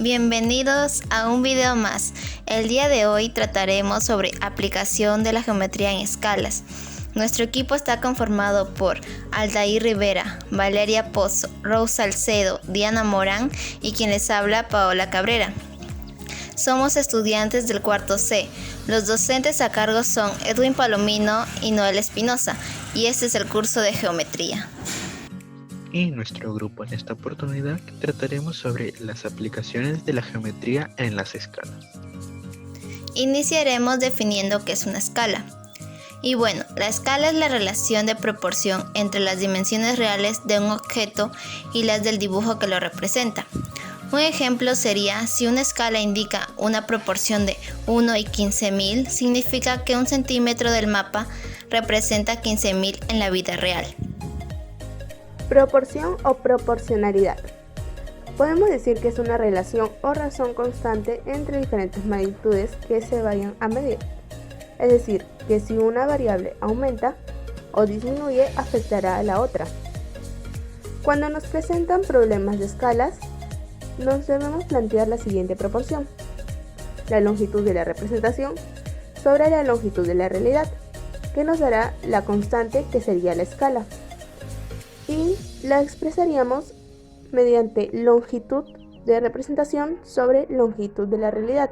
Bienvenidos a un video más. El día de hoy trataremos sobre aplicación de la geometría en escalas. Nuestro equipo está conformado por Aldair Rivera, Valeria Pozo, Rose Salcedo, Diana Morán y quien les habla, Paola Cabrera. Somos estudiantes del cuarto C. Los docentes a cargo son Edwin Palomino y Noel Espinosa, y este es el curso de geometría. Y nuestro grupo en esta oportunidad trataremos sobre las aplicaciones de la geometría en las escalas. Iniciaremos definiendo qué es una escala. Y bueno, la escala es la relación de proporción entre las dimensiones reales de un objeto y las del dibujo que lo representa. Un ejemplo sería, si una escala indica una proporción de 1 y 15.000, significa que un centímetro del mapa representa 15.000 en la vida real. Proporción o proporcionalidad. Podemos decir que es una relación o razón constante entre diferentes magnitudes que se vayan a medir. Es decir, que si una variable aumenta o disminuye, afectará a la otra. Cuando nos presentan problemas de escalas, nos debemos plantear la siguiente proporción: la longitud de la representación sobre la longitud de la realidad, que nos dará la constante que sería la escala. Y la expresaríamos mediante longitud de representación sobre longitud de la realidad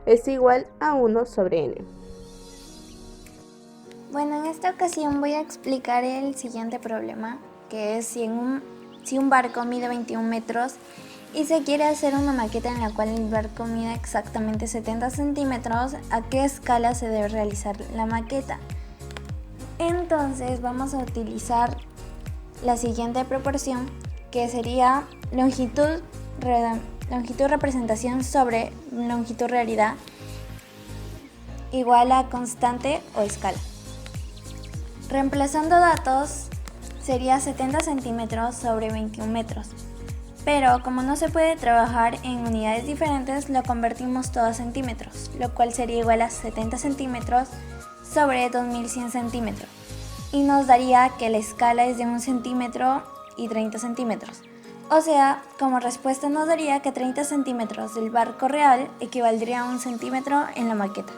es igual a 1 sobre n. Bueno, en esta ocasión voy a explicar el siguiente problema, que es si un barco mide 21 metros y se quiere hacer una maqueta en la cual el barco mide exactamente 70 centímetros, ¿a qué escala se debe realizar la maqueta? Entonces vamos a utilizar la siguiente proporción, que sería longitud representación sobre longitud realidad igual a constante o escala. Reemplazando datos sería 70 centímetros sobre 21 metros, pero como no se puede trabajar en unidades diferentes, lo convertimos todo a centímetros, lo cual sería igual a 70 centímetros sobre 2100 centímetros. Y nos daría que la escala es de 1 centímetro y 30 centímetros. O sea, como respuesta nos daría que 30 centímetros del barco real equivaldría a 1 centímetro en la maqueta.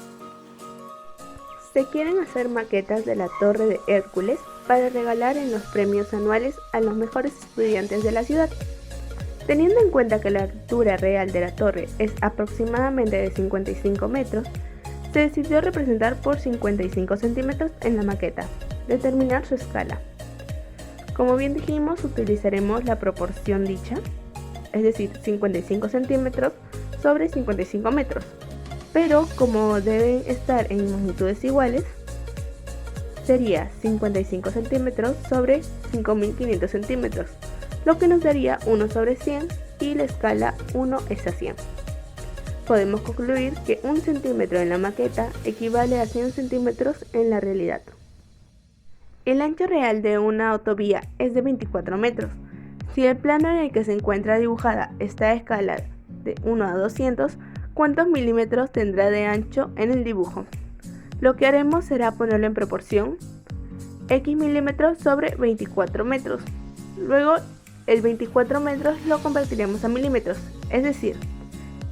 Se quieren hacer maquetas de la Torre de Hércules para regalar en los premios anuales a los mejores estudiantes de la ciudad. Teniendo en cuenta que la altura real de la torre es aproximadamente de 55 metros, se decidió representar por 55 centímetros en la maqueta. Determinar su escala. Como bien dijimos, utilizaremos la proporción dicha, es decir, 55 centímetros sobre 55 metros. Pero como deben estar en magnitudes iguales, sería 55 centímetros sobre 5500 centímetros, lo que nos daría 1 sobre 100 y la escala 1 es a 100. Podemos concluir que 1 centímetro en la maqueta equivale a 100 centímetros en la realidad. El ancho real de una autovía es de 24 metros. Si el plano en el que se encuentra dibujada está a escala de 1 a 200, ¿cuántos milímetros tendrá de ancho en el dibujo? Lo que haremos será ponerlo en proporción x milímetros sobre 24 metros. Luego el 24 metros lo convertiremos a milímetros, es decir,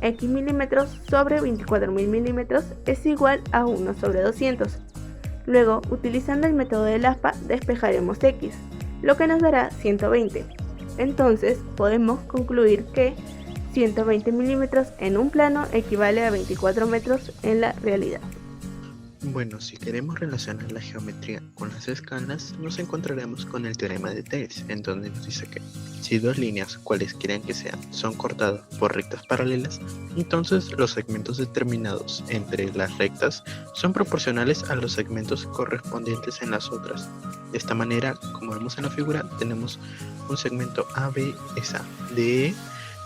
x milímetros sobre 24.000 milímetros es igual a 1 sobre 200. Luego, utilizando el método del aspa, despejaremos x, lo que nos dará 120. Entonces, podemos concluir que 120 milímetros en un plano equivale a 24 metros en la realidad. Bueno, si queremos relacionar la geometría con las escalas, nos encontraremos con el teorema de Thales, en donde nos dice que si dos líneas, cualesquiera que sean, son cortadas por rectas paralelas, entonces los segmentos determinados entre las rectas son proporcionales a los segmentos correspondientes en las otras. De esta manera, como vemos en la figura, tenemos un segmento AB es a DE,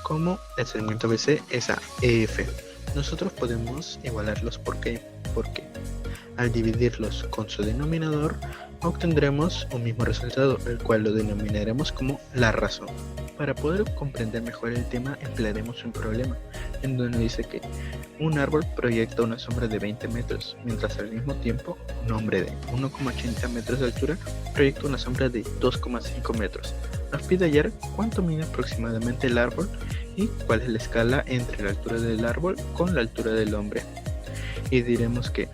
como el segmento BC es a EF. Nosotros podemos igualarlos porque al dividirlos con su denominador obtendremos un mismo resultado, el cual lo denominaremos como la razón. Para poder comprender mejor el tema, emplearemos un problema en donde dice que un árbol proyecta una sombra de 20 metros, mientras al mismo tiempo un hombre de 1,80 metros de altura proyecta una sombra de 2,5 metros. Nos pide hallar cuánto mide aproximadamente el árbol y cuál es la escala entre la altura del árbol con la altura del hombre. Y diremos que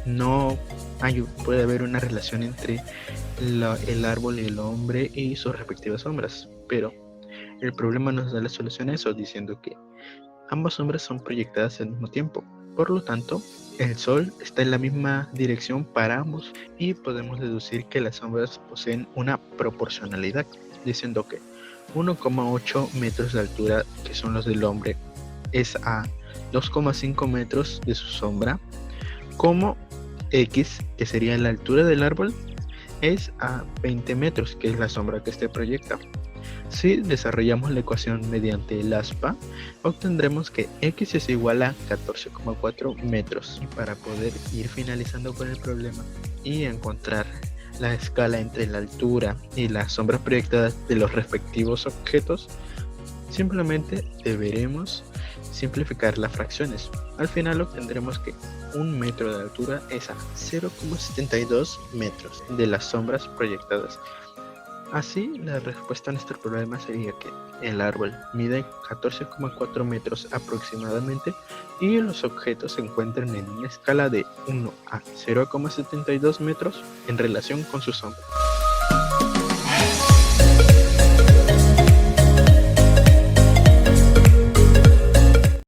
no puede haber una relación entre el árbol y el hombre y sus respectivas sombras, pero el problema nos da la solución a eso, diciendo que ambas sombras son proyectadas al mismo tiempo. Por lo tanto, el Sol está en la misma dirección para ambos y podemos deducir que las sombras poseen una proporcionalidad, diciendo que 1,8 metros de altura, que son los del hombre, es a 2,5 metros de su sombra, como X, que sería la altura del árbol, es a 20 metros, que es la sombra que este proyecta. Si desarrollamos la ecuación mediante el aspa, obtendremos que X es igual a 14,4 metros. Y para poder ir finalizando con el problema y encontrar la escala entre la altura y las sombras proyectadas de los respectivos objetos, simplemente deberemos simplificar las fracciones. Al final obtendremos que 1 metro de altura es a 0,72 metros de las sombras proyectadas. Así, la respuesta a nuestro problema sería que el árbol mide 14,4 metros aproximadamente y los objetos se encuentran en una escala de 1 a 0,72 metros en relación con su sombra.